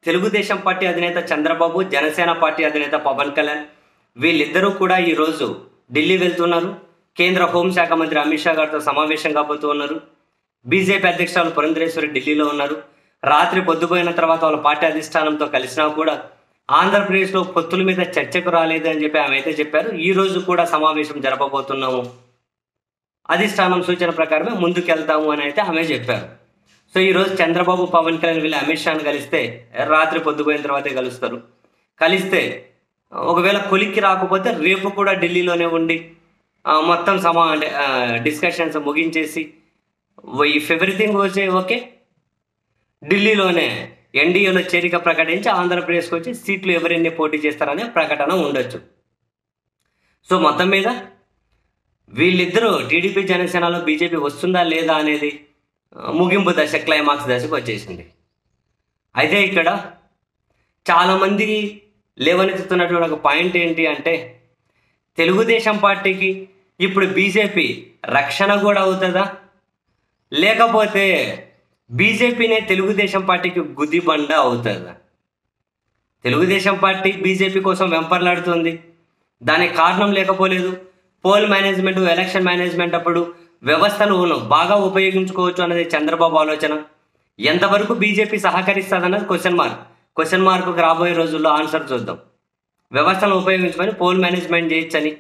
Telugu Desam party అధినేత Chandrababu, Janasena party అధినేత పవన్ కళ్యాణ్ వీళ్ళిద్దరూ కూడా ఈరోజు ఢిల్లీ వెళ్తున్నారు. కేంద్ర హోంశాఖ మంత్రి అమిత్ షా గారితో సమావేశం కాబోతూ ఉన్నారు. బీజేపీ అధ్యక్షురాలు పురంధరేశ్వరి ఢిల్లీలో ఉన్నారు. రాత్రి పొద్దుపోయిన తర్వాత వాళ్ళ పార్టీ అధిష్టానంతో కలిసినా కూడా ఆంధ్రప్రదేశ్లో పొత్తుల మీద చర్చకు రాలేదు అని చెప్పి ఆమె అయితే చెప్పారు. ఈ రోజు కూడా సమావేశం జరపబోతున్నాము, అధిష్టానం సూచన ప్రకారమే ముందుకెళ్తాము అని అయితే ఆమె చెప్పారు. సో ఈరోజు చంద్రబాబు, పవన్ కళ్యాణ్ వీళ్ళు అమిత్ షాను కలిస్తే రాత్రి పొద్దుపోయిన తర్వాతే కలుస్తారు. కలిస్తే ఒకవేళ కొలిక్కి రాకపోతే రేపు కూడా ఢిల్లీలోనే ఉండి మొత్తం డిస్కషన్స్ ముగించేసి ఇఫ్ ఎవ్రీథింగ్ ఓకే ఢిల్లీలోనే ఎన్డీఏలో చేరిక ప్రకటించి ఆంధ్రప్రదేశ్కి వచ్చి సీట్లు ఎవరెన్ని పోటీ చేస్తారనే ప్రకటన ఉండొచ్చు. సో మొత్తం మీద వీళ్ళిద్దరూ టీడీపీ, జనసేనలో బీజేపీ వస్తుందా లేదా అనేది ముగింపు దశ, క్లైమాక్స్ దశకు వచ్చేసింది. అయితే ఇక్కడ చాలామంది లేవనెత్తుతున్నటువంటి ఒక పాయింట్ ఏంటి అంటే, తెలుగుదేశం పార్టీకి ఇప్పుడు బీజేపీ రక్షణ కూడా అవుతుందా, లేకపోతే బీజేపీనే తెలుగుదేశం పార్టీకి గుదిబండ అవుతుందా? తెలుగుదేశం పార్టీ బీజేపీ కోసం వెంపర్లాడుతుంది. దానికి కారణం లేకపోలేదు. పోల్ మేనేజ్మెంట్, ఎలక్షన్ మేనేజ్మెంట్ అప్పుడు వ్యవస్థను బాగా ఉపయోగించుకోవచ్చు అన్నది చంద్రబాబు ఆలోచన. ఎంతవరకు బీజేపీ సహకరిస్తుంది అన్నది క్వశ్చన్ మార్కుకు రాబోయే రోజుల్లో ఆన్సర్ చూద్దాం. వ్యవస్థను ఉపయోగించుకొని పోల్ మేనేజ్మెంట్ చేయొచ్చని,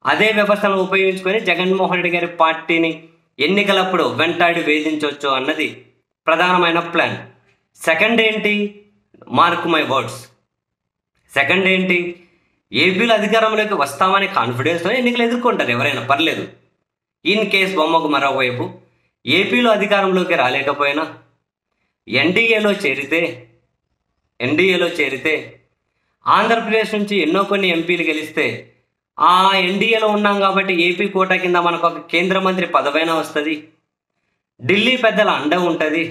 అదే వ్యవస్థను ఉపయోగించుకొని జగన్మోహన్ రెడ్డి గారి పార్టీని ఎన్నికలప్పుడు వెంటాడి వేధించవచ్చు అన్నది ప్రధానమైన ప్లాన్. సెకండ్ ఏంటి, మార్క్ మై వర్డ్స్, సెకండ్ ఏంటి, ఏపీలో అధికారంలోకి వస్తామనే కాన్ఫిడెన్స్తో ఎన్నికలు ఎదుర్కొంటారు ఎవరైనా, పర్లేదు. ఇన్ కేస్ బొమ్మకు మరోవైపు ఏపీలో అధికారంలోకి రాలేకపోయినా ఎన్డీఏలో చేరితే ఆంధ్రప్రదేశ్ నుంచి ఎన్నో కొన్ని ఎంపీలు గెలిస్తే ఆ ఎన్డీఏలో ఉన్నాం కాబట్టి ఏపీ కోట కింద మనకు ఒక కేంద్ర మంత్రి పదవైనా వస్తుంది, ఢిల్లీ పెద్దల అండ ఉంటుంది.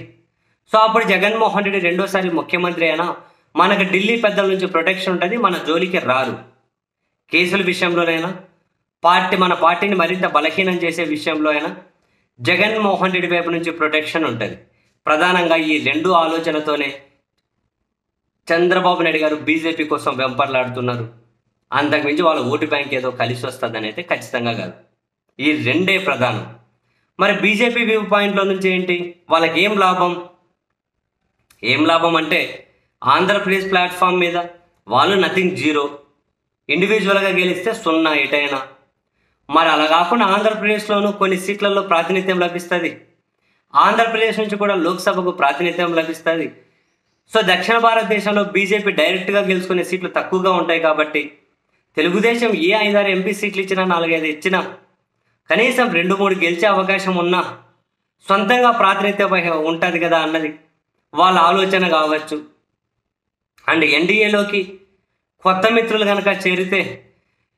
సో అప్పుడు జగన్మోహన్ రెడ్డి రెండోసారి ముఖ్యమంత్రి అయినా మనకు ఢిల్లీ పెద్దల నుంచి ప్రొటెక్షన్ ఉంటుంది, మన జోలికి రారు. కేసుల విషయంలోనైనా మన పార్టీని మరింత బలహీనం చేసే విషయంలో అయినా జగన్మోహన్ రెడ్డి వైపు నుంచి ప్రొటెక్షన్ ఉంటుంది. ప్రధానంగా ఈ రెండు ఆలోచనతోనే చంద్రబాబు నాయుడు గారు బీజేపీ కోసం వెంపర్లాడుతున్నారు. అంతకుమించి వాళ్ళ ఓటు బ్యాంక్ ఏదో కలిసి వస్తుందని అయితే ఖచ్చితంగా కాదు. ఈ రెండే ప్రధానం. మరి బీజేపీ వ్యూ పాయింట్లో నుంచి ఏంటి, వాళ్ళకి ఏం లాభం అంటే ఆంధ్రప్రదేశ్ ప్లాట్ఫామ్ మీద వాళ్ళు నథింగ్, జీరో. ఇండివిజువల్గా గెలిస్తే 0 ఎటైనా. మరి అలా కాకుండా ఆంధ్రప్రదేశ్లోనూ కొన్ని సీట్లలో ప్రాతినిధ్యం లభిస్తుంది, ఆంధ్రప్రదేశ్ నుంచి కూడా లోక్సభకు ప్రాతినిధ్యం లభిస్తుంది. సో దక్షిణ భారతదేశంలో బీజేపీ డైరెక్ట్గా గెలుచుకునే సీట్లు తక్కువగా ఉంటాయి కాబట్టి తెలుగుదేశం ఏ 5-6 ఎంపీ సీట్లు ఇచ్చినా, 4-5 ఇచ్చినా కనీసం 2-3 గెలిచే అవకాశం ఉన్నా సొంతంగా ప్రాతినిధ్యం ఉంటుంది కదా అన్నది వాళ్ళ ఆలోచన కావచ్చు. అండ్ ఎన్డీఏలోకి కొత్త మిత్రులు కనుక చేరితే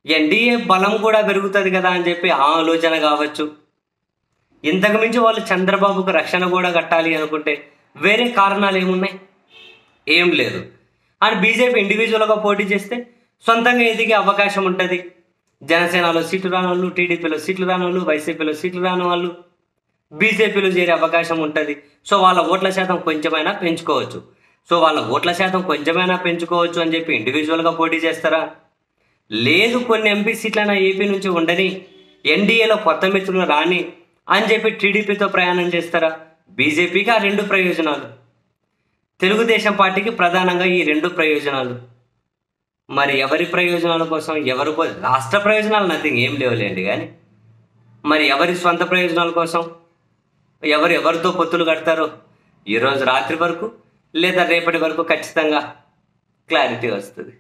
ఎన్డీఏ బలం కూడా పెరుగుతుంది కదా అని చెప్పి ఆ ఆలోచన కావచ్చు. ఇంతకు మించి వాళ్ళు చంద్రబాబుకు రక్షణ కూడా కట్టాలి అనుకుంటే వేరే కారణాలు ఏమున్నాయి, ఏం లేదు. అండ్ బీజేపీ ఇండివిజువల్గా పోటీ చేస్తే సొంతంగా ఎదిగే అవకాశం ఉంటుంది. జనసేనలో సీట్లు రాని వాళ్ళు, టీడీపీలో సీట్లు రాని వాళ్ళు, వైసీపీలో సీట్లు రాని వాళ్ళు బీజేపీలో చేరే అవకాశం ఉంటుంది. సో వాళ్ళ ఓట్ల శాతం కొంచెమైనా పెంచుకోవచ్చు అని చెప్పి ఇండివిజువల్గా పోటీ చేస్తారా? లేదు, కొన్ని ఎంపీ సీట్లైనా ఏపీ నుంచి ఉండని, ఎన్డీఏలో కొత్త మిత్రులు రాని అని చెప్పి టీడీపీతో ప్రయాణం చేస్తారా? బీజేపీకి ఆ 2 ప్రయోజనాలు, తెలుగుదేశం పార్టీకి ప్రధానంగా ఈ 2 ప్రయోజనాలు. మరి ఎవరి ప్రయోజనాల కోసం, రాష్ట్ర ప్రయోజనాలు నథింగ్, ఏం లేవులేండి. కానీ మరి ఎవరి స్వంత ప్రయోజనాల కోసం ఎవరితో పొత్తులు కడతారో ఈరోజు రాత్రి వరకు లేదా రేపటి వరకు ఖచ్చితంగా క్లారిటీ వస్తుంది.